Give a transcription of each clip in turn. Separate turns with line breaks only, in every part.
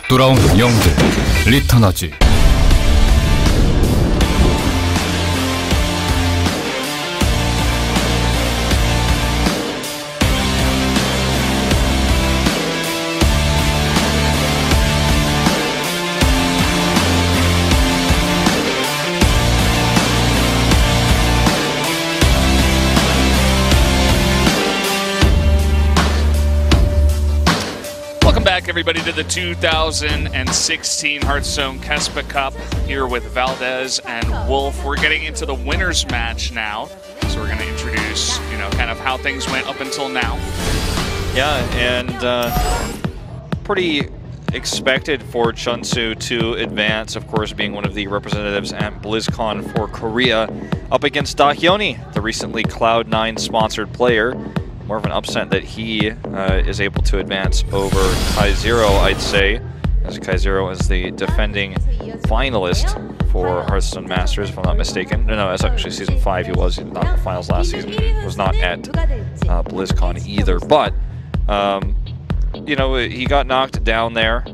돌아온 영들 리턴하지.
Back, everybody, to the 2016 Hearthstone KeSPA Cup here with Valdez and Wolf. We're getting into the winners match now, so we're going to introduce, kind of how things went up until now.
Yeah, and pretty expected for CheOnsu to advance, of course, being one of the representatives at BlizzCon for Korea, up against DDaHyoNi, the recently Cloud9 sponsored player. More of an upset that he is able to advance over KaiZero, I'd say, as KaiZero is the defending finalist for Hearthstone Masters, if I'm not mistaken. No, that's actually Season 5 he was. Not in the finals last season. He was not at BlizzCon either. But, he got knocked down there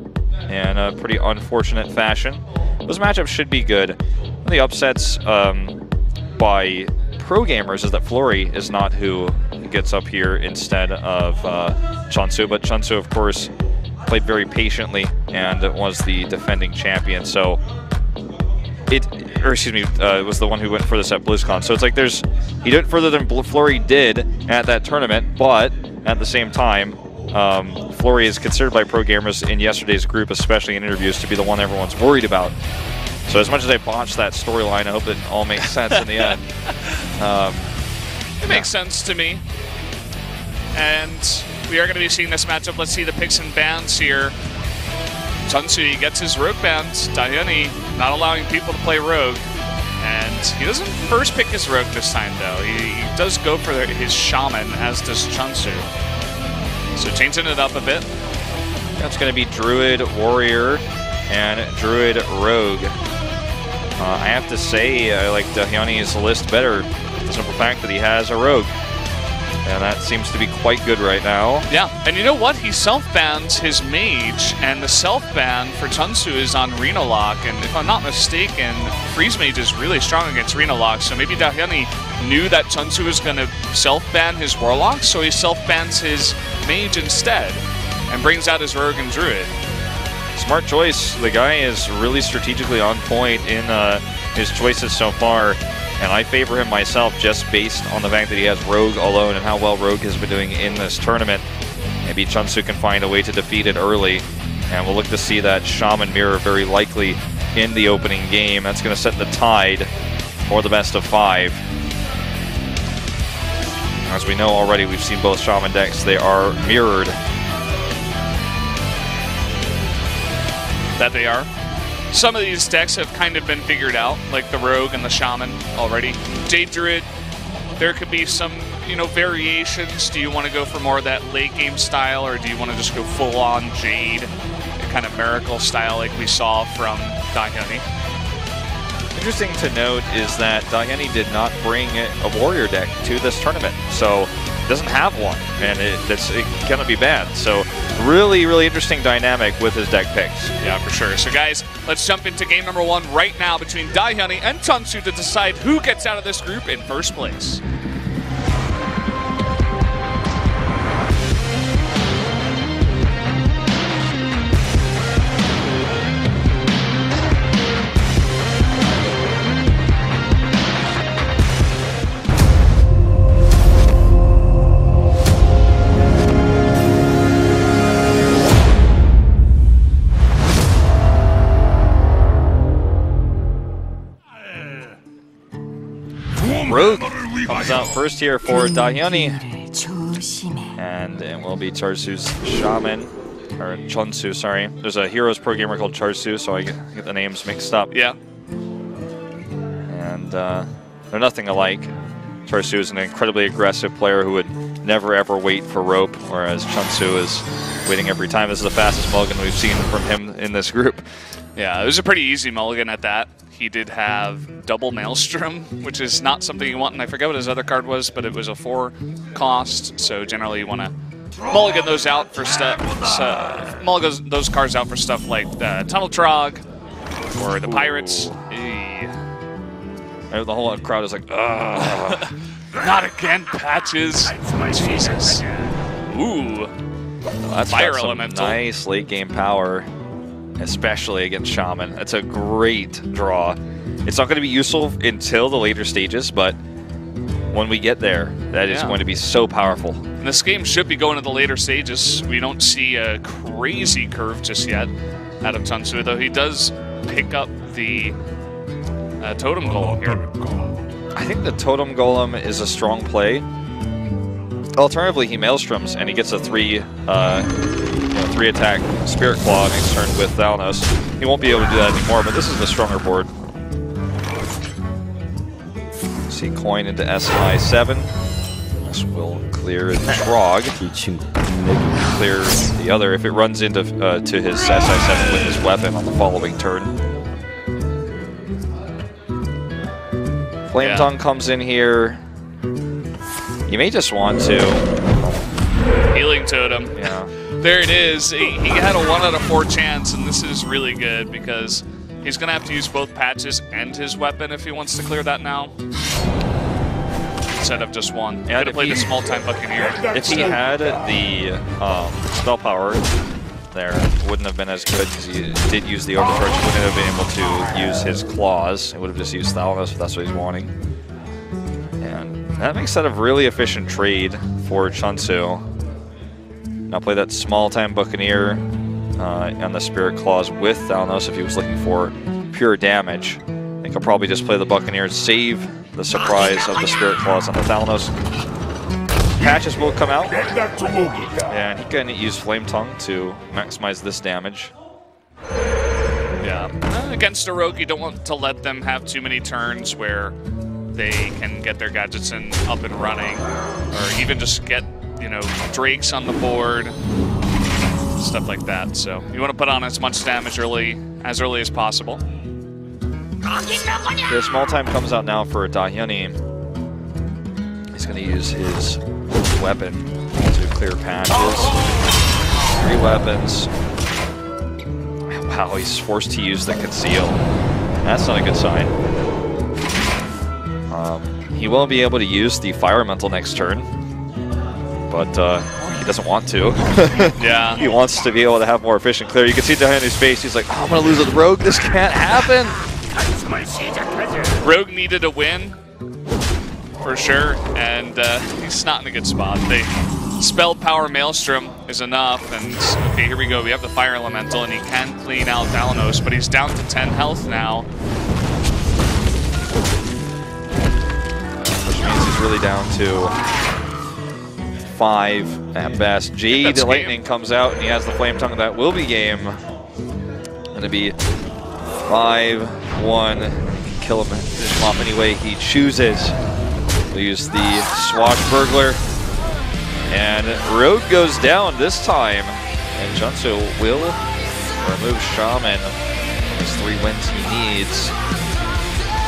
in a pretty unfortunate fashion. Those matchups should be good. One of the upsets by pro gamers is that Flurry is not who gets up here instead of CheOnsu, but CheOnsu, of course, played very patiently and was the defending champion. So it was the one who went furthest at BlizzCon. So it's like he did further than Flurry did at that tournament, but at the same time, Flurry is considered by pro gamers in yesterday's group, especially in interviews, to be the one everyone's worried about. So as much as I botched that storyline, I hope it all makes sense in the end.
It makes sense to me. And we are going to be seeing this matchup. Let's see the picks and bans here. CheOnsu gets his Rogue banned. DDaHyoNi not allowing people to play Rogue. And he doesn't first pick his Rogue this time, though. He does go for his Shaman, as does CheOnsu. So changing it up a bit.
That's going to be Druid, Warrior, and Druid, Rogue. I have to say, I like DDaHyoNi's list better. The simple fact that he has a Rogue. And that seems to be quite good right now.
Yeah, and you know what? He self-bans his Mage, and the self-ban for CheOnsu is on Reno-Lock, and if I'm not mistaken, Freeze Mage is really strong against Reno-Lock, so maybe DDaHyoNi knew that CheOnsu was going to self-ban his Warlock, so he self-bans his Mage instead, and brings out his Rogue and Druid.
Smart choice. The guy is really strategically on point in his choices so far. And I favor him myself just based on the fact that he has Rogue alone and how well Rogue has been doing in this tournament. Maybe CheOnsu can find a way to defeat it early. And we'll look to see that Shaman mirror very likely in the opening game. That's going to set the tide for the best of 5. As we know already, we've seen both Shaman decks. They are mirrored.
That they are. Some of these decks have kind of been figured out, like the Rogue and the Shaman already. Jade Druid, there could be some, variations. Do you want to go for more of that late game style, or do you want to just go full on Jade, kind of Miracle style like we saw from DDaHyoNi?
Interesting to note is that DDaHyoNi did not bring a Warrior deck to this tournament, so it doesn't have one, and it cannot be banned. So really, really interesting dynamic with his deck picks.
Yeah, for sure. So guys, let's jump into game number 1 right now between DDaHyoNi and CheOnsu to decide who gets out of this group in first place.
Rogue comes out first here for DDaHyoNi, and it will be CheOnsu's Shaman, or CheOnsu, sorry. There's a Heroes pro gamer called CheOnsu, so I get the names mixed up.
Yeah.
And they're nothing alike. CheOnsu is an incredibly aggressive player who would never ever wait for rope, whereas CheOnsu is waiting every time. This is the fastest mulligan we've seen from him in this group.
Yeah, it was a pretty easy mulligan at that. He did have double Maelstrom, which is not something you want, and I forget what his other card was, but it was a 4 cost, so generally you want to mulligan those out for stuff. Mulligan those cars out for stuff like the Tunnel Trog or the Pirates.
The whole crowd is like, ugh.
Not again, Patches. Jesus. Ooh.
That's
Fire
some
Elemental.
Nice late game power, especially against Shaman. That's a great draw. It's not going to be useful until the later stages, but when we get there, that is going to be so powerful.
And this game should be going to the later stages. We don't see a crazy curve just yet out of CheOnsu, though he does pick up the Totem Golem here.
I think the Totem Golem is a strong play. Alternatively, he Maelstroms and he gets a 3-attack Spirit Claw next turn with Thalnos. He won't be able to do that anymore, but this is the stronger board. See Coin into SI7. This will clear the Trog. Clear the other if it runs into to his SI7 with his weapon on the following turn. Flame Tongue comes in here. You may just want to.
Healing Totem.
Yeah.
There it is. He had a 1 out of 4 chance, and this is really good because he's going to have to use both Patches and his weapon if he wants to clear that now. Instead of just one.
Yeah,
Could have played a small-time Buccaneer.
If he had the spell power there, it wouldn't have been as good because he did use the Overcharge. He wouldn't have been able to use his claws. He would have just used Thalnos if that's what he's wanting. And that makes that a really efficient trade for CheOnsu. Now play that small-time Buccaneer and the Spirit Claws with Thalnos if he was looking for pure damage. I think he'll probably just play the Buccaneer and save the surprise of the Spirit Claws on the Thalnos. Patches will come out, and he can use Flame Tongue to maximize this damage.
Yeah. Against a rogue, you don't want to let them have too many turns where they can get their gadgets up and running, or even just get, you know, Drakes on the board, stuff like that. So you want to put on as much damage as early as possible.
The small time comes out now for DDaHyoNi. He's going to use his weapon to clear Patches. 3 weapons. Wow, he's forced to use the Conceal. That's not a good sign. He won't be able to use the Fire Elemental next turn, but he doesn't want to.
Yeah.
He wants to be able to have more efficient clear. You can see DDaHyoNi's face. He's like, oh, I'm going to lose with Rogue. This can't happen.
Rogue needed a win, for sure, and he's not in a good spot. The Spell Power Maelstrom is enough, and okay, here we go. We have the Fire Elemental, and he can clean out Thalnos, but he's down to 10 health now.
Which means he's really down to 5 at best. Jade Lightning comes out, and he has the Flame Tongue. That will be game. Going to be 5-1. Kill him, finish him off any way he chooses. We'll use the Swashbuckler. And Rogue goes down this time. And CheOnsu will remove Shaman. Those 3 wins he needs.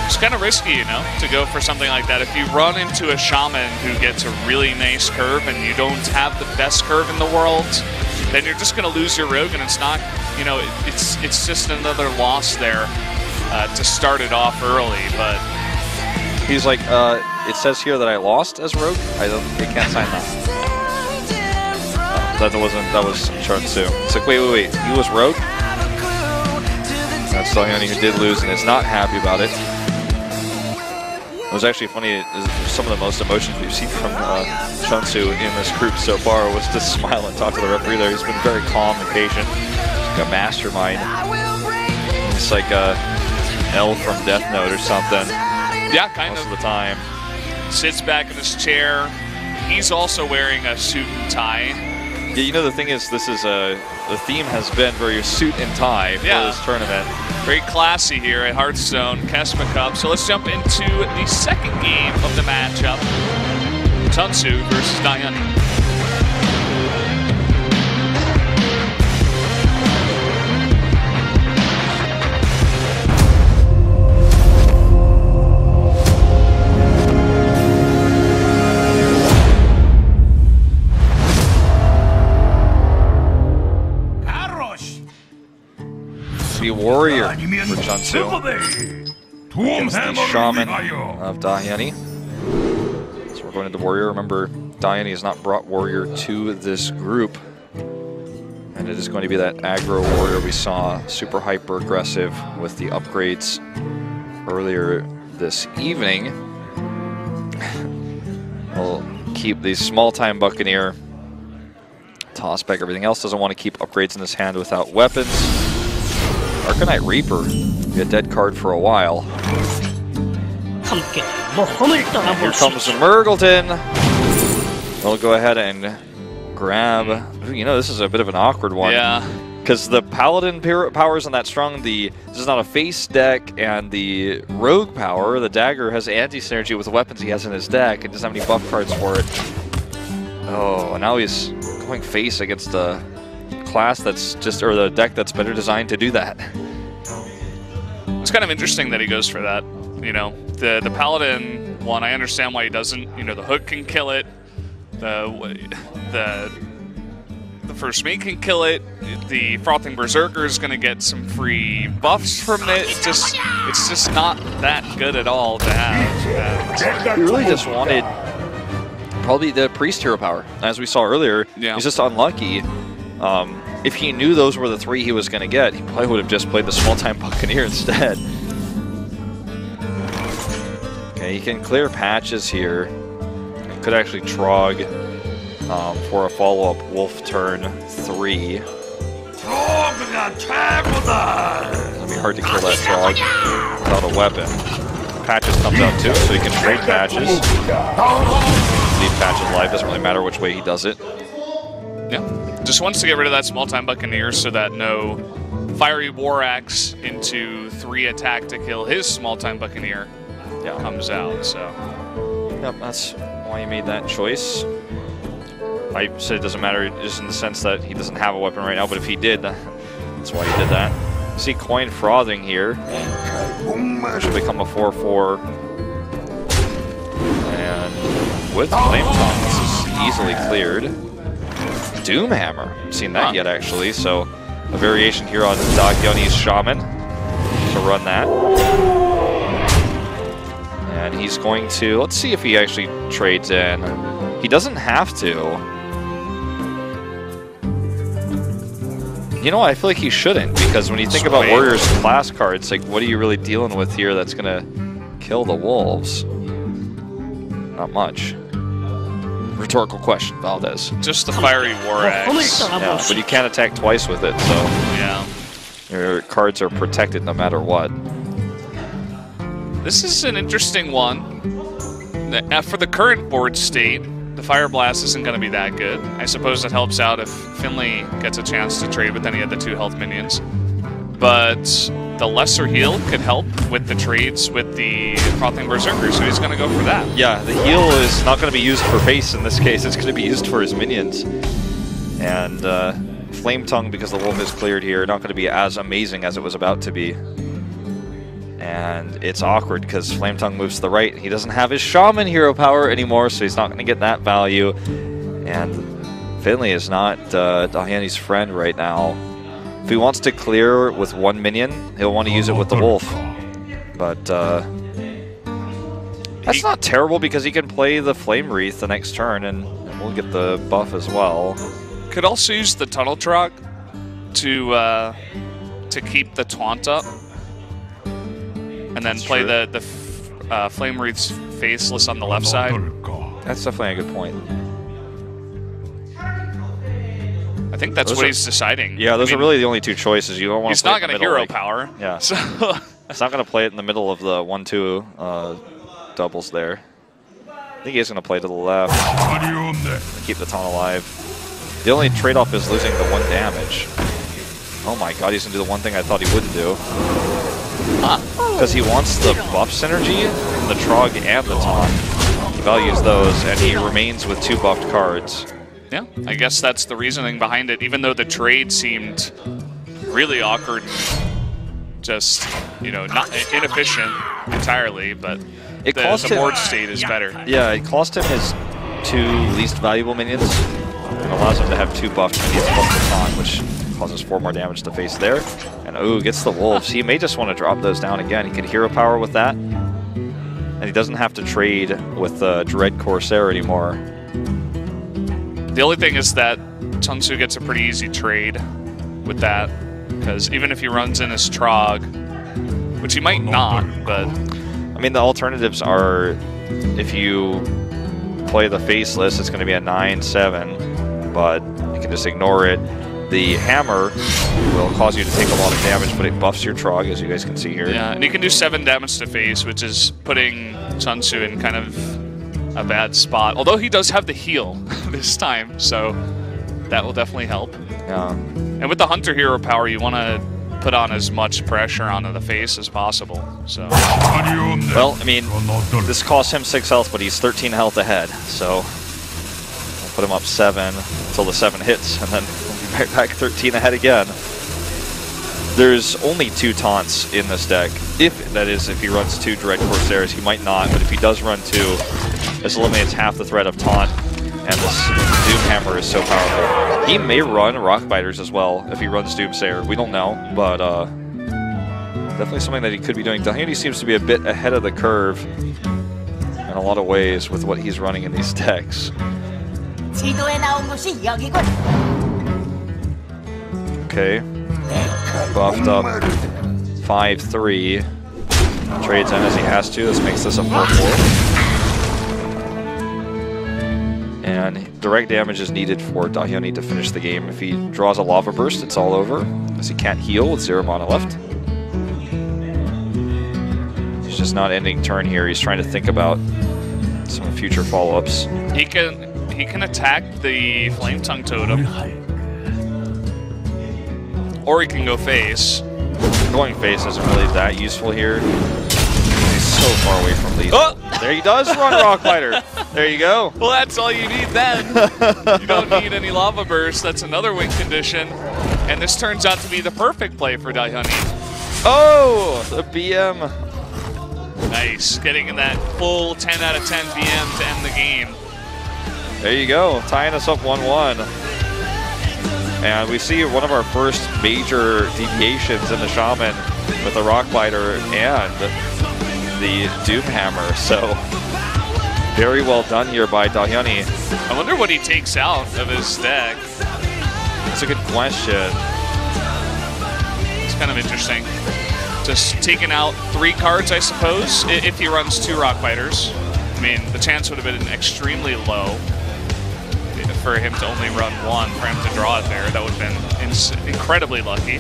It's kind of risky, you know, to go for something like that. If you run into a Shaman who gets a really nice curve and you don't have the best curve in the world, then you're just going to lose your Rogue, and it's not, you know, it's just another loss there to start it off early. But
he's like, it says here that I lost as Rogue. I can't sign that. That was CheOnsu. It's like, wait, he was Rogue? That's DDaHyoNi who did lose and is not happy about it. It was actually funny, some of the most emotions we've seen from CheOnsu in this group so far was to smile and talk to the referee there. He's been very calm and patient. He's like a mastermind. It's like a L from Death Note or something.
Yeah, kind
most
of.
the time.
Sits back in his chair. He's also wearing a suit and tie.
Yeah, you know, the thing is, this is the theme has been very suit and tie for this tournament.
Very classy here at Hearthstone KeSPA Cup. So let's jump into the second game of the matchup. CheOnsu versus DDaHyoNi.
be Warrior for CheOnsu against the Shaman of DDaHyoNi. So we're going into Warrior. Remember, DDaHyoNi has not brought Warrior to this group. And it is going to be that aggro Warrior we saw, super hyper aggressive with the upgrades earlier this evening. We'll keep the small-time Buccaneer, toss back everything else, doesn't want to keep upgrades in his hand without weapons. Arcanite Reaper, be a dead card for a while. Here comes Murgleton. We'll go ahead and grab, you know, this is a bit of an awkward one.
Yeah.
Because the Paladin power isn't that strong. This is not a face deck, and the Rogue power, the Dagger, has anti-synergy with the weapons he has in his deck and doesn't have any buff cards for it. Oh, and now he's going face against the class that's just, or the deck that's better designed to do that.
It's kind of interesting that he goes for that. You know, the Paladin one, I understand why he doesn't. You know, the hook can kill it. The first mate can kill it. The Frothing Berserker is going to get some free buffs from it. It's just not that good at all to have.
He really just wanted probably the Priest hero power. As we saw earlier, he's just unlucky. If he knew those were the three he was going to get, he probably would have just played the small-time Buccaneer instead. Okay, he can clear patches here. Could actually Trog for a follow-up Wolf turn 3. It'll be hard to kill that Trog without a weapon. Patches comes out too, so he can trade patches. Leave patches alive, doesn't really matter which way he does it.
Yeah, just wants to get rid of that small-time Buccaneer so that no Fiery War Axe into 3 attack to kill his small-time Buccaneer comes out, so.
Yep, that's why he made that choice. I said it doesn't matter just in the sense that he doesn't have a weapon right now, but if he did, that's why he did that. See Coin Frothing here. Should become a 4/4. And with Flame Tongue, this is easily cleared. Doomhammer, seen that yet actually, so a variation here on DDaHyoNi's Shaman to run that. And he's going to, let's see if he actually trades in. He doesn't have to. You know, I feel like he shouldn't, because when you think about Warriors class cards, like, what are you really dealing with here that's going to kill the Wolves? Not much. Rhetorical question, Valdez.
Just the Fiery War Axe.
Yeah, but you can't attack twice with it, so
yeah,
your cards are protected no matter what.
This is an interesting one. For the current board state, the Fire Blast isn't going to be that good. I suppose it helps out if Finley gets a chance to trade with any of the 2 health minions. But the Lesser Heal could help with the trades with the Frothing Berserker, so he's going to go for that. Yeah, the heal is not going to be used for face in this case. It's going to be used for his minions. And Flame Tongue, because the Wolf is cleared here, not going to be as amazing as it was about to be. And it's awkward because Flame Tongue moves to the right. He doesn't have his Shaman hero power anymore, so he's not going to get that value. And Finley is not DDaHyoNi's friend right now. If he wants to clear with 1 minion, he'll want to use it with the Wolf. But that's not terrible because he can play the Flame Wreath the next turn, and we'll get the buff as well. Could also use the Tunnel Trog to keep the taunt up. And then play the Flame Wreath's faceless on the left side.
That's definitely a good point.
I think that's what he's deciding.
Yeah, those are really the only 2 choices. You don't want to play
he's not going to hero power.
Yeah.
So
it's not going to play it in the middle of the 1-2 doubles there. I think he's going to play to the left. Keep the taunt alive. The only trade-off is losing the 1 damage. Oh my god, he's going to do the one thing I thought he wouldn't do. Because he wants the buff synergy from the Trog and the taunt. He values those, and he remains with 2 buffed cards.
Yeah, I guess that's the reasoning behind it, even though the trade seemed really awkward and just, you know, not inefficient entirely, but the board state is better.
Yeah, it cost him his 2 least valuable minions and allows him to have 2 buffed minions plus the taunt, which Causes 4 more damage to face there. And ooh, gets the wolves. He may just want to drop those down again. He could hero power with that. And he doesn't have to trade with Dread Corsair anymore.
The only thing is that CheOnsu gets a pretty easy trade with that. Because even if he runs in his Trog, which he might not, but...
I mean, the alternatives are, if you play the Faceless, it's going to be a 9-7, but you can just ignore it. The Hammer will cause you to take a lot of damage, but it buffs your Trog, as you guys can see here.
Yeah, and you can do 7 damage to face, which is putting CheOnsu in kind of a bad spot. Although he does have the heal this time, so that will definitely help.
Yeah.
And with the Hunter hero power, you want to put on as much pressure onto the face as possible. So.
Well, I mean, this costs him 6 health, but he's 13 health ahead, so we'll put him up 7 until the 7 hits, and then we'll be right back 13 ahead again. There's only 2 taunts in this deck. If he runs 2 Dread Corsairs, he might not, but if he does run 2, this eliminates half the threat of taunt, and this Doom Hammer is so powerful. He may run Rockbiters as well if he runs Doomsayer. We don't know, but definitely something that he could be doing. DDaHyoNi seems to be a bit ahead of the curve in a lot of ways with what he's running in these decks. Okay. Buffed up 5-3. Trades in as he has to. This makes this a 4-4. And direct damage is needed for DDaHyoNi to finish the game. If he draws a Lava Burst, it's all over, as he can't heal with 0 mana left. He's just not ending turn here. He's trying to think about some future follow-ups.
He can attack the Flame Tongue Totem, or he can go face.
Going face isn't really that useful here. He's so far away from lead.
Oh!
There he does run Rockbiter. There you go.
Well, that's all you need then. You don't need any Lava Burst. That's another win condition. And this turns out to be the perfect play for DDaHyoNi.
Oh, the BM.
Nice. Getting in that full 10 out of 10 BM to end the game.
There you go. Tying us up 1-1. And we see one of our first major deviations in the Shaman with the Rockbiter and the Doom Hammer. So very well done here by DDaHyoNi.
I wonder what he takes out of his deck.
That's a good question.
It's kind of interesting. Just taking out 3 cards, I suppose, if he runs 2 Rockbiters. I mean, the chance would have been extremely low for him to only run 1, for him to draw it there. That would have been incredibly lucky.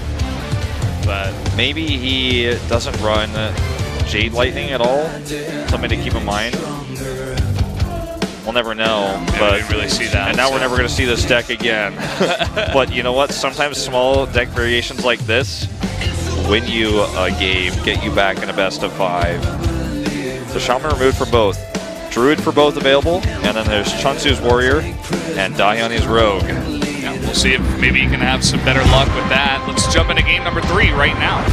But
maybe he doesn't run Jade Lightning at all. Something to keep in mind. We'll never know.
Yeah,
but
we didn't really see that.
And now we're never going to see this deck again. But you know what? Sometimes small deck variations like this win you a game, get you back in a best of 5. So Shaman removed for both. Druid for both available, and then there's CheOnsu's Warrior and DDaHyoNi's Rogue.
Yeah, we'll see if maybe you can have some better luck with that. Let's jump into game number 3 right now.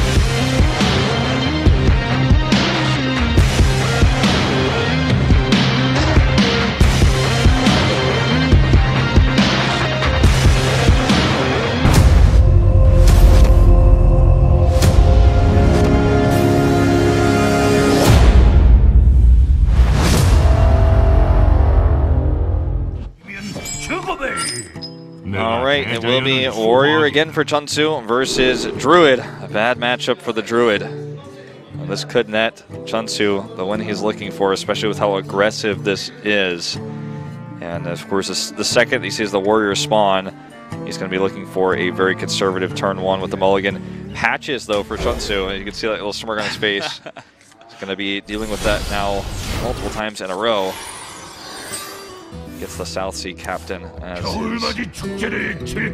Alright, it will be Warrior again for CheOnsu versus Druid. A bad matchup for the Druid. And this could net CheOnsu the win he's looking for, especially with how aggressive this is. And of course, the second he sees the Warrior spawn, he's going to be looking for a very conservative turn 1 with the mulligan. Patches, though, for CheOnsu, and you can see that little smirk on his face. He's going to be dealing with that now multiple times in a row. Gets the South Sea Captain as his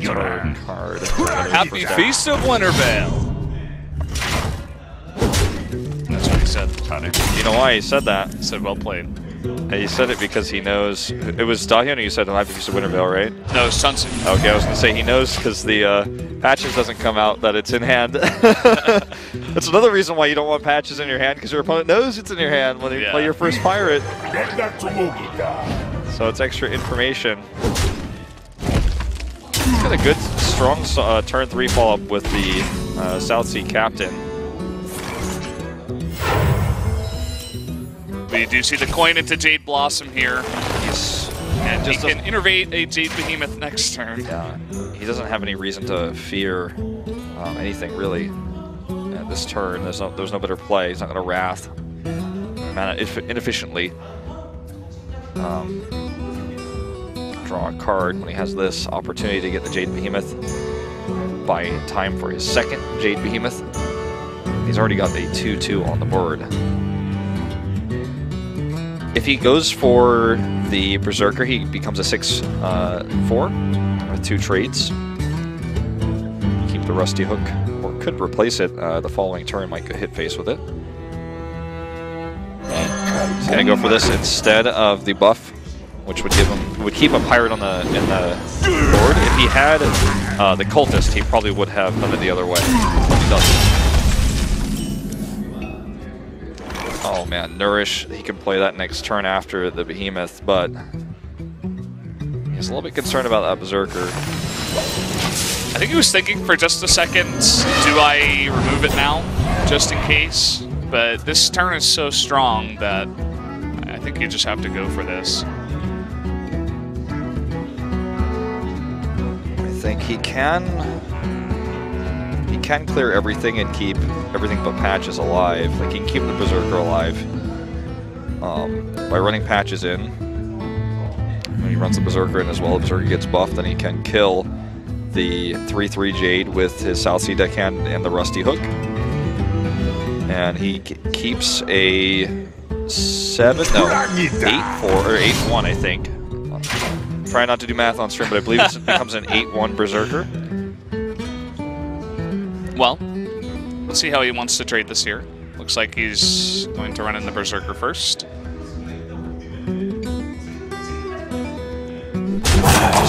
turn card.
Happy Feast of Wintervale. That's what he said.
You know why he said that?
He said, well played.
He said it because he knows. It was DDaHyoNi who said Happy Feast of Wintervale, right?
No, it's CheOnsu.
Okay, I was going to say he knows because the patches doesn't come out that it's in hand. That's another reason why you don't want patches in your hand, because your opponent knows it's in your hand when you play your first pirate. So it's extra information. He's got a good strong turn 3 follow-up with the South Sea Captain.
We do see the coin into Jade Blossom here. And he can innervate a Jade Behemoth next turn.
Yeah, he doesn't have any reason to fear anything really at this turn. There's no better play. He's not going to Wrath mana inefficiently. Draw a card when he has this opportunity to get the Jade Behemoth. Buy time for his second Jade Behemoth. He's already got a 2/2 on the board. If he goes for the Berserker, he becomes a 6/4 with 2 trades. Keep the Rusty Hook, or could replace it the following turn. Might hit face with it. He's gonna go for this instead of the buff, which would keep a pirate on in the board. If he had the Cultist, he probably would have done it the other way. He doesn't. Oh man, Nourish, he can play that next turn after the Behemoth, but he's a little bit concerned about that Berserker.
I think he was thinking for just a second, do I remove it now, just in case? But this turn is so strong that I think you just have to go for this.
I think he can clear everything and keep everything but Patches alive. Like, he can keep the Berserker alive by running Patches in. When he runs the Berserker in as well, the Berserker gets buffed, then he can kill the 3/3 Jade with his South Sea Deckhand and the Rusty Hook. And he keeps a 8/1, I think. Try not to do math on stream, but I believe this becomes an 8/1 Berserker.
Well, let's see how he wants to trade this here. Looks like he's going to run in the Berserker first.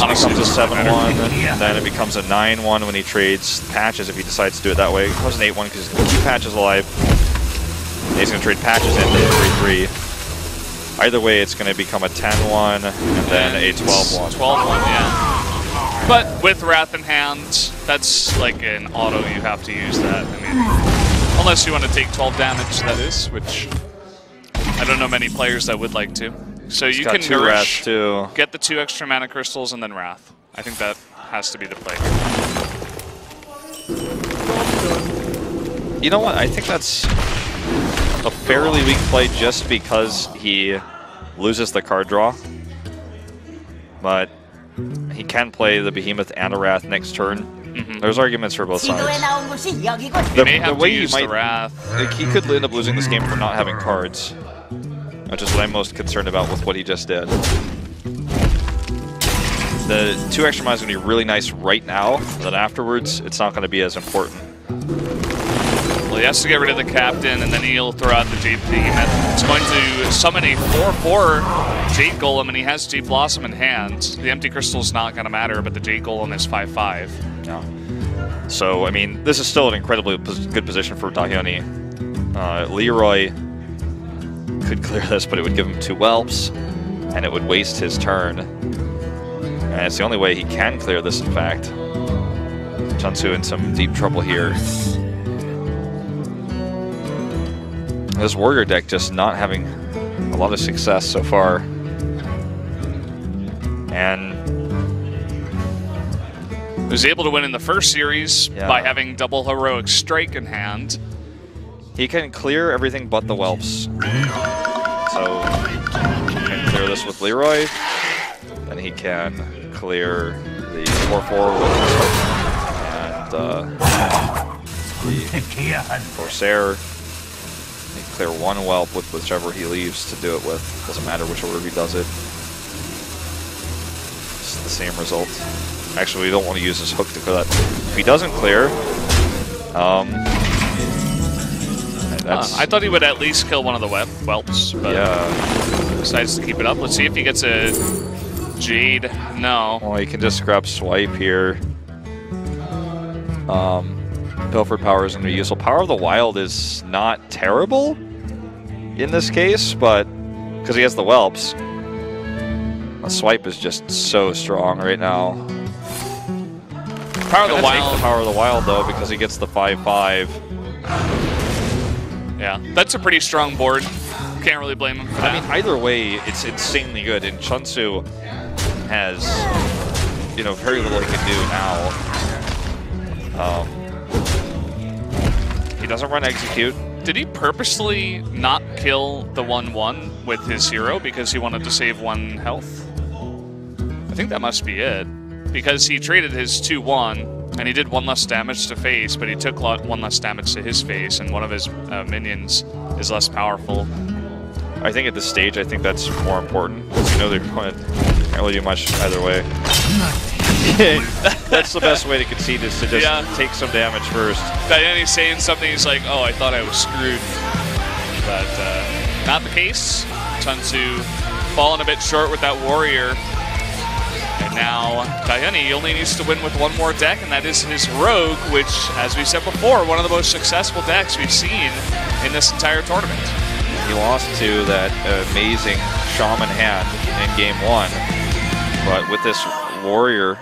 This becomes a 7/1, and then it becomes a 9/1 when he trades Patches if he decides to do it that way. It becomes an 8/1 because he's going to keep Patches alive. And he's going to trade Patches into 3/3. Either way, it's going to become a 10/1 and then a 12/1.
12/1, yeah. But with Wrath in hand, that's like an auto, you have to use that. I mean, unless you want to take 12 damage, that is, which I don't know many players that would like to. So you can Nourish, get the 2 extra mana crystals, and then Wrath. I think that has to be the play.
You know what? I think that's a fairly weak play just because he loses the card draw. But he can play the Behemoth and a Wrath next turn. There's arguments for both sides.
He may have to use the Wrath.
Like, he could end up losing this game for not having cards, which is what I'm most concerned about with what he just did. The 2 extra mana is going to be really nice right now, and then afterwards, it's not going to be as important.
Well, he has to get rid of the Captain, and then he'll throw out the Jade Behemoth. It's going to summon a 4/4 Jade Golem, and he has Jade Blossom in hand. The Empty Crystal's not going to matter, but the Jade Golem is 5/5.
Yeah. So, I mean, this is still an incredibly good position for DDaHyoNi. Leroy could clear this, but it would give him 2 whelps, and it would waste his turn. And it's the only way he can clear this, in fact. CheOnsu in some deep trouble here. This Warrior deck just not having a lot of success so far. And
he was able to win in the first series by having double Heroic Strike in hand.
He can clear everything but the whelps. So he can clear this with Leroy. Then he can clear the 4/4 with and the Corsair. He can clear 1 whelp with whichever he leaves to do it with. Doesn't matter which order he does it. It's the same result. Actually, we don't want to use his hook to clear that. If he doesn't clear,
I thought he would at least kill one of the whelps, but decides to keep it up. Let's see if he gets a Jade. No.
Well, he can just grab Swipe here. Pilfered Power is going to be useful. Power of the Wild is not terrible in this case, but because he has the whelps. A Swipe is just so strong right now.
Power of the Wild.
The Power of the Wild, though, because he gets the 5/5.
Yeah, that's a pretty strong board. Can't really blame him for that.
I mean, either way, it's insanely good. And CheOnsu has, you know, very little he can do now. He doesn't run execute.
Did he purposely not kill the 1/1 with his hero because he wanted to save 1 health? I think that must be it. Because he traded his 2/1, and he did 1 less damage to face, but he took 1 less damage to his face, and one of his minions is less powerful.
I think at this stage, I think that's more important. Because you know they're going to can't really do much either way. That's the best way to concede, is to just take some damage first.
DDaHyoNi's saying something, he's like, oh, I thought I was screwed. But not the case. CheOnsu falling a bit short with that warrior. And now DDaHyoNi only needs to win with 1 more deck, and that is his Rogue, which, as we said before, one of the most successful decks we've seen in this entire tournament.
He lost to that amazing Shaman hand in game 1, but with this warrior,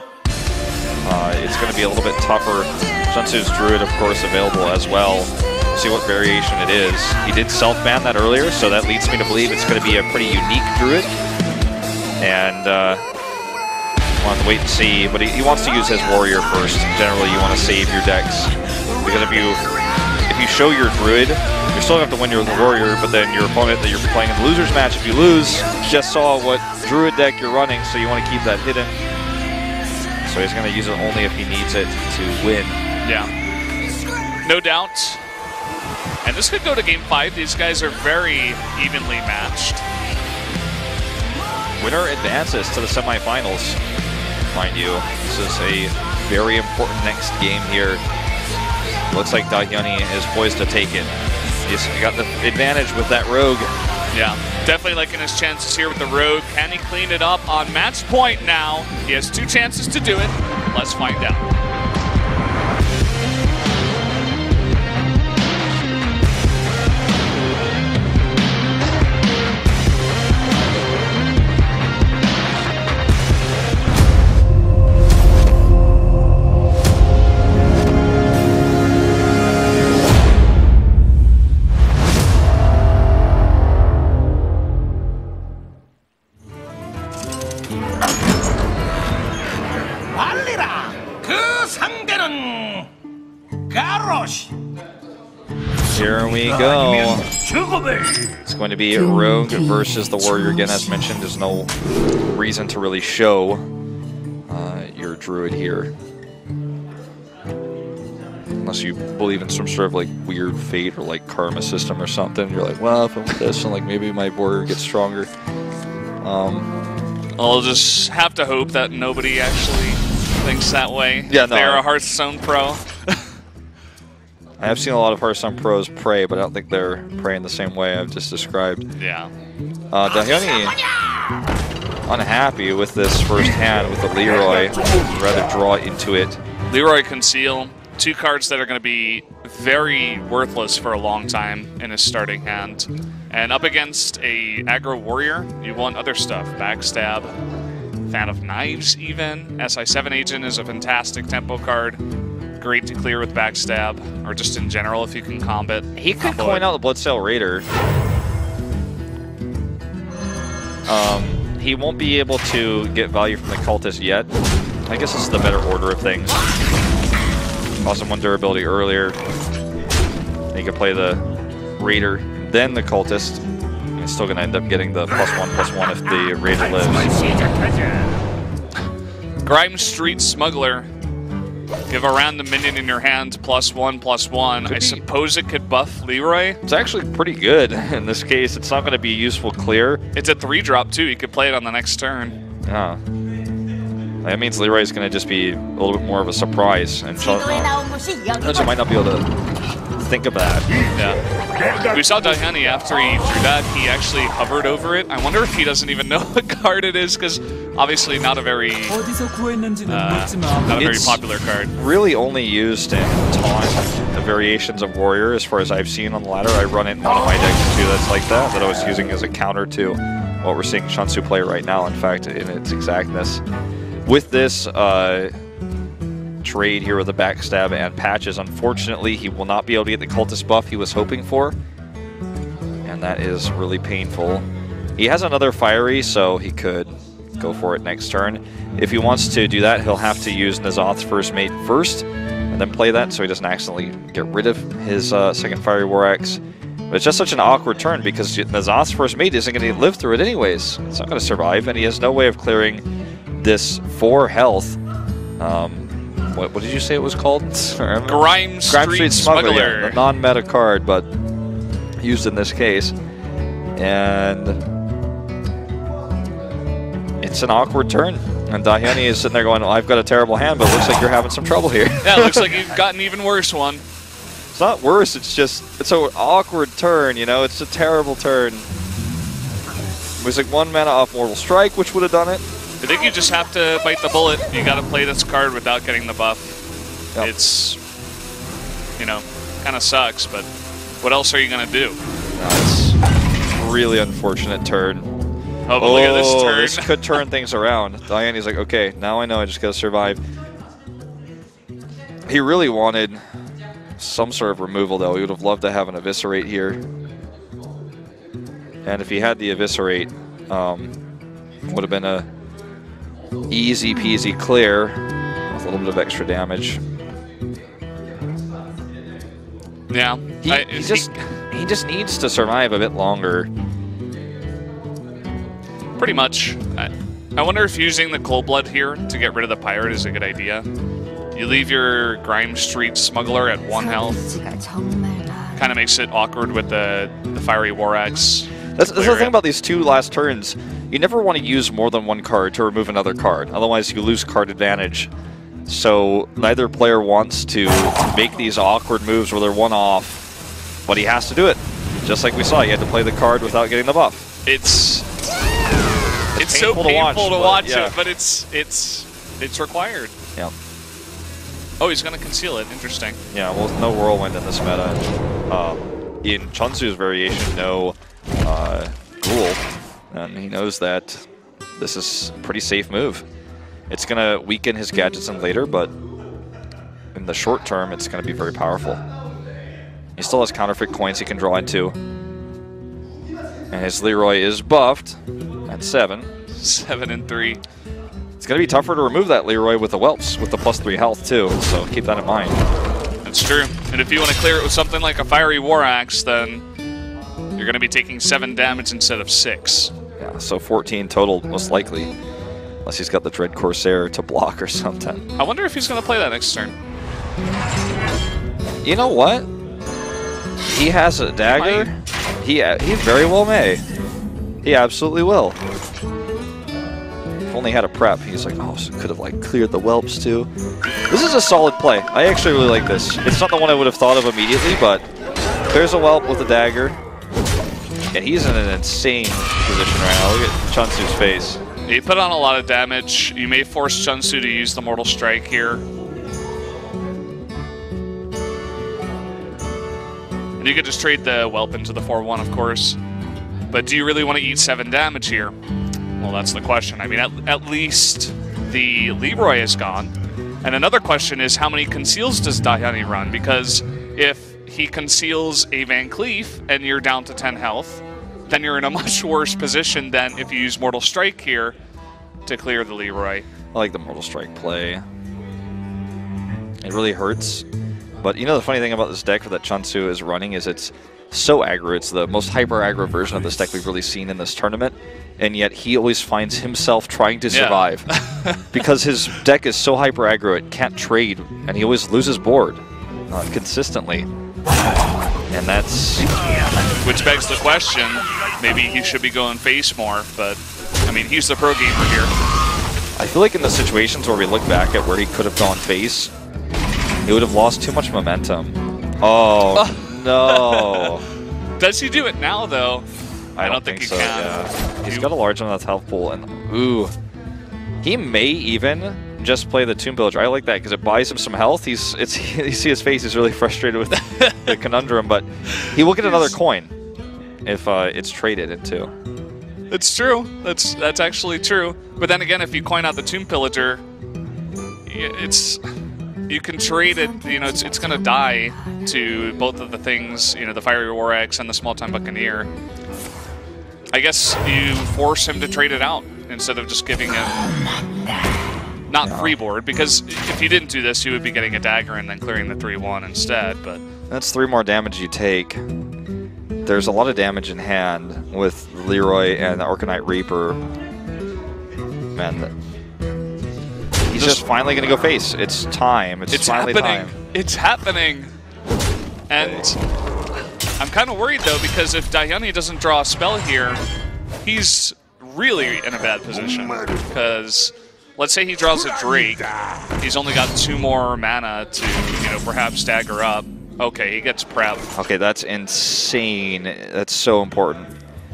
it's going to be a little bit tougher. CheOnsu's Druid, of course, available as well. See what variation it is. He did self-ban that earlier, so that leads me to believe it's going to be a pretty unique Druid. And we'll have to wait and see, but he wants to use his warrior first. Generally, you want to save your decks, because if you show your Druid, you still have to win your warrior, but then your opponent that you're playing in the loser's match, if you lose, just saw what Druid deck you're running, so you want to keep that hidden. So he's going to use it only if he needs it to win.
Yeah, no doubt. And this could go to game 5. These guys are very evenly matched.
Winner advances to the semifinals, mind you. This is a very important next game here. Looks like DDaHyoNi is poised to take it. He's got the advantage with that Rogue.
Yeah, definitely liking his chances here with the Rogue. Can he clean it up on match point now? He has 2 chances to do it. Let's find out.
Here we go. It's going to be a Rogue versus the Warrior again, as mentioned. There's no reason to really show your Druid here, unless you believe in some sort of like weird fate or like karma system or something. You're like, well, if I'm with this, and like maybe my Warrior gets stronger.
I'll just have to hope that nobody actually thinks that way.
Yeah, no.
They're a Hearthstone pro.
I have seen a lot of Hearthstone pros pray, but I don't think they're praying the same way I've just described.
Yeah.
DDaHyoNi unhappy with this first hand with the Leroy. Rather draw into it.
Leroy Conceal, 2 cards that are going to be very worthless for a long time in his starting hand. And up against a aggro warrior, you want other stuff. Backstab, Fan of Knives even. SI7 Agent is a fantastic tempo card. Great to clear with backstab, or just in general if you can combat.
He could coin out the Bloodsail Raider. He won't be able to get value from the Cultist yet. I guess this is the better order of things. Cost him 1 durability earlier. He could play the Raider, then the Cultist. He's still going to end up getting the +1/+1 if the Raider lives.
Grime Street Smuggler. Give a random minion in your hand +1/+1. I suppose it could buff Leroy.
It's actually pretty good in this case. It's not going to be a useful clear.
It's a 3-drop too. You could play it on the next turn.
Yeah. That means Leroy is going to just be a little bit more of a surprise, and CheOnsu might not be able to think of that.
Yeah. We saw DDaHyoNi after he drew that, he actually hovered over it. I wonder if he doesn't even know what card it is, because obviously not a very popular card.
Really only used in taunt, the variations of Warrior, as far as I've seen on the ladder. I run it in one of my decks too that's like that I was using as a counter to what we're seeing CheOnsu play right now, in fact, in its exactness. With this, trade here with a backstab and patches. Unfortunately, he will not be able to get the cultist buff he was hoping for, and that is really painful. He has another fiery, so he could go for it next turn. If he wants to do that, he'll have to use N'Zoth's first mate first, and then play that so he doesn't accidentally get rid of his second fiery War Axe. But it's just such an awkward turn because N'Zoth's first mate isn't going to live through it anyways. It's not going to survive, and he has no way of clearing this 4 health. What did you say it was called?
Grime Street Smuggler.
Yeah, a non-meta card, but used in this case. And it's an awkward turn. And DDaHyoNi is sitting there going, well, I've got a terrible hand, but it looks like you're having some trouble here.
Yeah, it looks like you've got an even worse one.
It's not worse, it's just, it's an awkward turn, you know? It's a terrible turn. It was like 1 mana off Mortal Strike, which would have done it.
I think you just have to bite the bullet. You got to play this card without getting the buff. Yep. It's, you know, kind of sucks, but what else are you going to do?
No, it's a really unfortunate turn.
Oh, but look at this turn.
This could turn things around. DDaHyoNi's like, okay, now I know I just got to survive. He really wanted some sort of removal, though. He would have loved to have an Eviscerate here. And if he had the Eviscerate, would have been a easy peasy clear with a little bit of extra damage.
Yeah.
He just needs to survive a bit longer.
Pretty much. I wonder if using the Cold Blood here to get rid of the Pirate is a good idea. You leave your Grime Street Smuggler at 1 health. Kind of makes it awkward with the Fiery War Axe.
That's the thing about these 2 last turns. You never want to use more than 1 card to remove another card. Otherwise, you lose card advantage. So neither player wants to make these awkward moves where they're 1 off, but he has to do it. Just like we saw, he had to play the card without getting the buff.
It's so painful to watch it, but it's required.
Yeah.
Oh, he's going to conceal it. Interesting.
Yeah, well, no Whirlwind in this meta. In CheOnsu's variation, no Ghoul, and he knows that this is a pretty safe move. It's going to weaken his gadgets in later, but in the short term, it's going to be very powerful. He still has counterfeit coins he can draw into. And his Leroy is buffed at 7.
7 and 3.
It's going to be tougher to remove that Leroy with the Whelps, with the +3 health too, so keep that in mind.
That's true. And if you want to clear it with something like a Fiery War Axe, then you're going to be taking 7 damage instead of 6.
Yeah, so 14 total, most likely. Unless he's got the Dread Corsair to block or something.
I wonder if he's going to play that next turn.
You know what? He has a dagger. He very well may. He absolutely will. If only he had a prep. He's like, oh, so could have like cleared the Whelps too. This is a solid play. I actually really like this. It's not the one I would have thought of immediately, but there's a Whelp with a dagger. And he's in an insane position right now. Look at CheOnsu's face.
You put on a lot of damage. You may force CheOnsu to use the Mortal Strike here. And you could just trade the Whelp into the 4-1, of course. But do you really want to eat 7 damage here? Well, that's the question. I mean, at least the Leroy is gone. And another question is, how many conceals does DDaHyoNi run? Because if he conceals a Van Cleef and you're down to 10 health, then you're in a much worse position than if you use Mortal Strike here to clear the Leroy.
I like the Mortal Strike play. It really hurts. But you know the funny thing about this deck that CheOnsu is running is it's so aggro. It's the most hyper-aggro version of this deck we've really seen in this tournament. And yet he always finds himself trying to survive. Because his deck is so hyper-aggro, it can't trade. And he always loses board consistently. And that's...
Which begs the question, maybe he should be going face more, but, I mean, he's the pro gamer here.
I feel like in the situations where we look back at where he could have gone face, he would have lost too much momentum. Oh, no.
Does he do it now, though? I don't think he
so,
can.
Yeah. He's got a large enough health pool, and ooh. He may even just play the Tomb Pillager. I like that because it buys him some health. You see his face, he's really frustrated with the conundrum, but he will get another coin if it's traded into.
It's true. That's actually true. But then again, if you coin out the Tomb Pillager, it's you can trade it, you know, it's going to die to both of the things, you know, the Fiery War Axe and the Small-Time Buccaneer. I guess you force him to trade it out instead of just giving him not freeboard, because if you didn't do this, you would be getting a dagger and then clearing the 3-1 instead, but...
That's 3 more damage you take. There's a lot of damage in hand with Leroy and the Arcanite Reaper. Man, he's just finally going to go face. It's time. It's finally
happening.
Time.
It's happening. And I'm kind of worried, though, because if DDaHyoNi doesn't draw a spell here, he's really in a bad position. Because let's say he draws a Drake. He's only got 2 more mana to, you know, perhaps stagger up. Okay, he gets prep.
Okay, that's insane. That's so important.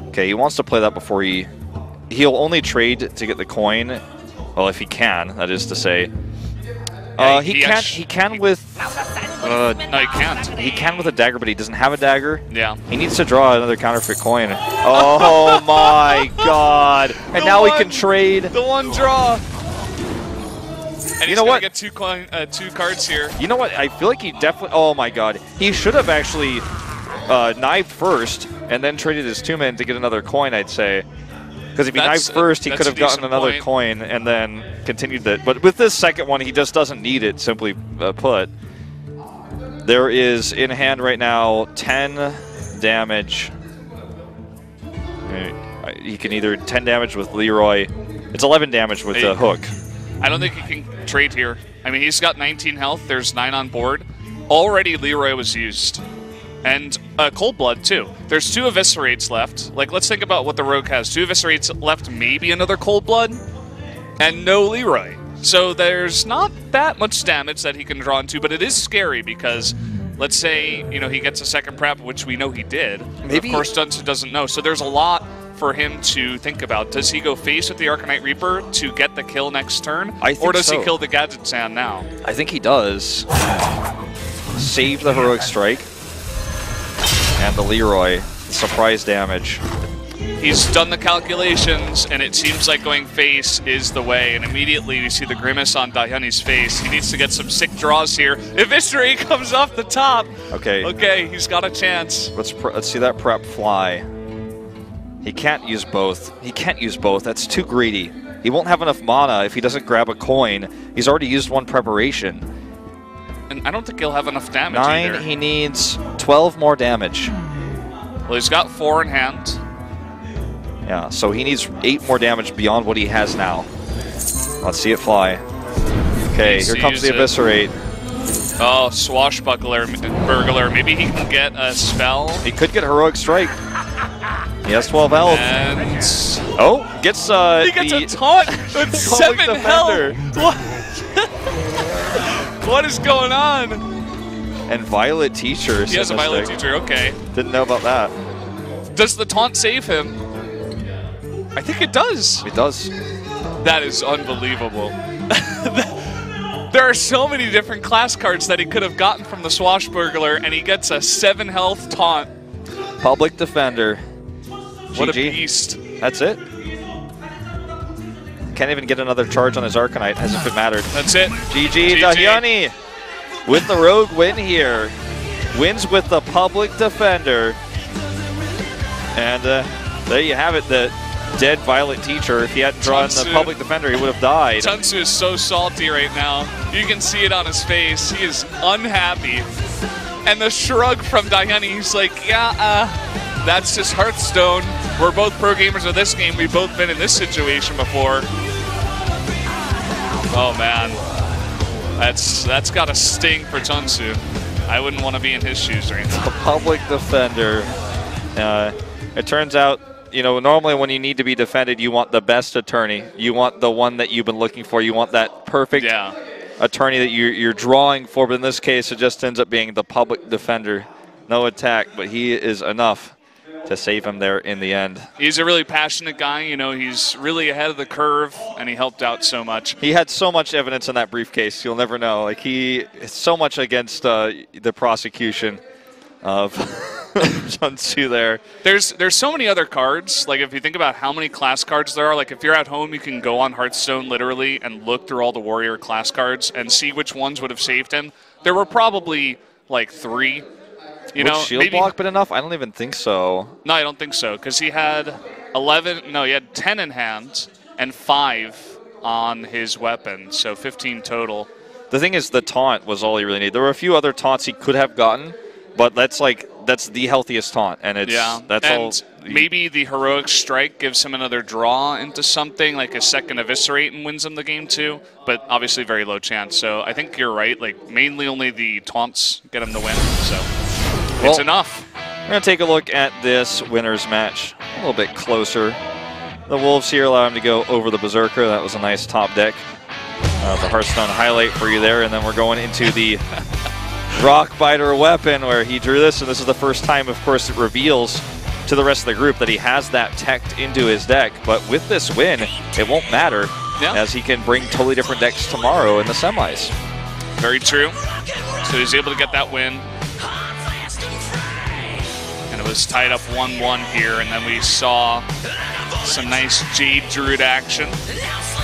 Okay, he wants to play that before he'll only trade to get the coin. Well, if he can, that is to say. He can with...
no, he can't.
He can with a dagger, but he doesn't have a dagger.
Yeah.
He needs to draw another counterfeit coin. Oh my god. And now he can trade.
The 1 draw. And
you know what?
Get 2 cards here.
You know what? I feel like he definitely... Oh my god. He should have actually knifed first and then traded his 2-man to get another coin, I'd say. Because if he knifed first, he could have gotten another coin and then continued it. But with this second one, he just doesn't need it, simply put. There is in hand right now 10 damage. He can either 10 damage with Leroy. It's 11 damage with the hook.
I don't think he can trade here. I mean, he's got 19 health. There's 9 on board. Already Leroy was used. And Cold Blood, too. There's 2 Eviscerates left. Like, let's think about what the Rogue has. 2 Eviscerates left, maybe another Cold Blood, and no Leroy. So there's not that much damage that he can draw into, but it is scary because, let's say, you know, he gets a second prep, which we know he did. Maybe. Of course, CheOnsu doesn't know. So there's a lot for him to think about. Does he go face with the Arcanite Reaper to get the kill next turn? Or does he kill the Gadget Sand now?
I think he does. Save the Heroic Strike. And the Leroy, surprise damage.
He's done the calculations, and it seems like going face is the way. And immediately we see the grimace on DDaHyoNi's face. He needs to get some sick draws here. Eviscerate comes off the top.
Okay.
Okay, he's got a chance.
Let's see that prep fly. He can't use both. He can't use both. That's too greedy. He won't have enough mana if he doesn't grab a coin. He's already used 1 preparation.
And I don't think he'll have enough damage
9,
either.
He needs 12 more damage.
Well, he's got 4 in hand.
Yeah, so he needs 8 more damage beyond what he has now. Let's see it fly. Okay, here comes the Eviscerate.
Oh, Swashbuckler, Burglar. Maybe he can get a spell.
He could get Heroic Strike. He has 12 health.
And...
Oh, gets
he gets a taunt with 7 health. What is going on?
And Violet Teacher.
He has a Violet Teacher, okay.
Didn't know about that.
Does the taunt save him? I think it does.
It does.
That is unbelievable. There are so many different class cards that he could have gotten from the Swashbuckler, and he gets a 7 health taunt.
Public Defender.
What
GG.
a beast.
That's it. Can't even get another charge on his Arcanite, as if it mattered.
That's it.
GG, DDaHyoNi with the Rogue win here. Wins with the Public Defender. And there you have it, the dead Violet Teacher. If he hadn't drawn the Public Defender, he would have died.
CheOnsu is so salty right now. You can see it on his face. He is unhappy. And the shrug from DDaHyoNi, he's like, yeah, that's just Hearthstone. We're both pro gamers of this game. We've both been in this situation before. Oh man, that's got to sting for CheOnsu. I wouldn't want to be in his shoes right now.
The Public Defender. It turns out, you know, normally when you need to be defended, you want the best attorney. You want the one that you've been looking for. You want that perfect attorney that you're drawing for. But in this case, it just ends up being the Public Defender. No attack, but he is enough to save him there in the end.
He's a really passionate guy. You know, he's really ahead of the curve, and he helped out so much.
He had so much evidence in that briefcase. You'll never know. Like, he is so much against the prosecution of CheOnsu there.
There's so many other cards. Like, if you think about how many class cards there are, like, if you're at home, you can go on Hearthstone literally and look through all the warrior class cards and see which ones would have saved him. There were probably, like, 3. You know,
shield
maybe
block been enough? I don't even think so.
No, I don't think so, because he had 11. No, he had 10 in hand and 5 on his weapon, so 15 total.
The thing is, the taunt was all he really needed. There were a few other taunts he could have gotten, but that's the healthiest taunt, and that's all.
Maybe the heroic strike gives him another draw into something, like a second eviscerate, and wins him the game too. But obviously, very low chance. So I think you're right. Like, mainly only the taunts get him the win. So it's enough.
We're gonna take a look at this winners match a little bit closer. The Wolves here allow him to go over the Berserker. That was a nice top deck. The Hearthstone highlight for you there, and then we're going into the Rockbiter weapon where he drew this, and this is the first time, of course, it reveals to the rest of the group that he has that teched into his deck. But with this win, it won't matter, as he can bring totally different decks tomorrow in the semis.
Very true. So he's able to get that win. And it was tied up 1-1 here, and then we saw some nice Jade Druid action.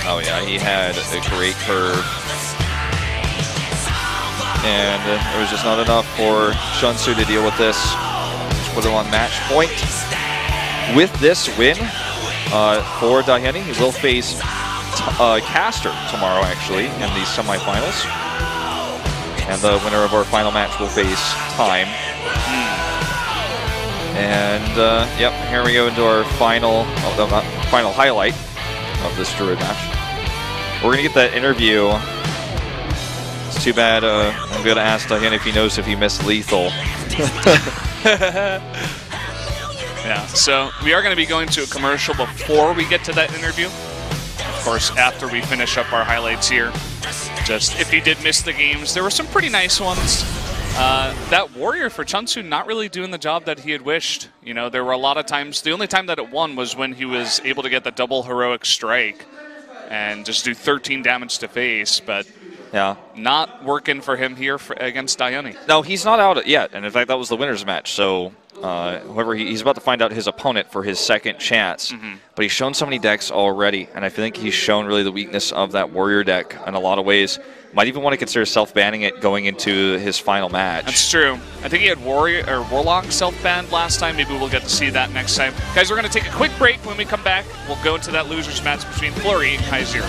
Oh yeah, he had a great curve. And it was just not enough for CheOnsu to deal with this. Just put him on match point. With this win for DDaHyoNi, he will face Caster tomorrow, actually, in the semifinals. And the winner of our final match will face Time. And yep, here we go into our final highlight of this Druid match. We're gonna get that interview. It's too bad. I'm gonna ask DDaHyoNi if he knows if he missed lethal.
Yeah. So we are going to be going to a commercial before we get to that interview. Of course, after we finish up our highlights here. Just if you did miss the games, there were some pretty nice ones. That warrior for CheOnsu not really doing the job that he had wished. You know, there were a lot of times. The only time that it won was when he was able to get the double heroic strike and just do 13 damage to face, but
yeah,
not working for him here against DDaHyoNi.
No, he's not out yet, and in fact, that was the winner's match. So, whoever he's about to find out his opponent for his second chance. But he's shown so many decks already, and I think he's shown really the weakness of that warrior deck in a lot of ways. Might even want to consider self-banning it going into his final match.
That's true. I think he had Warlock self-banned last time. Maybe we'll get to see that next time. Guys, we're going to take a quick break. When we come back, we'll go into that losers match between Flurry and Kaiser.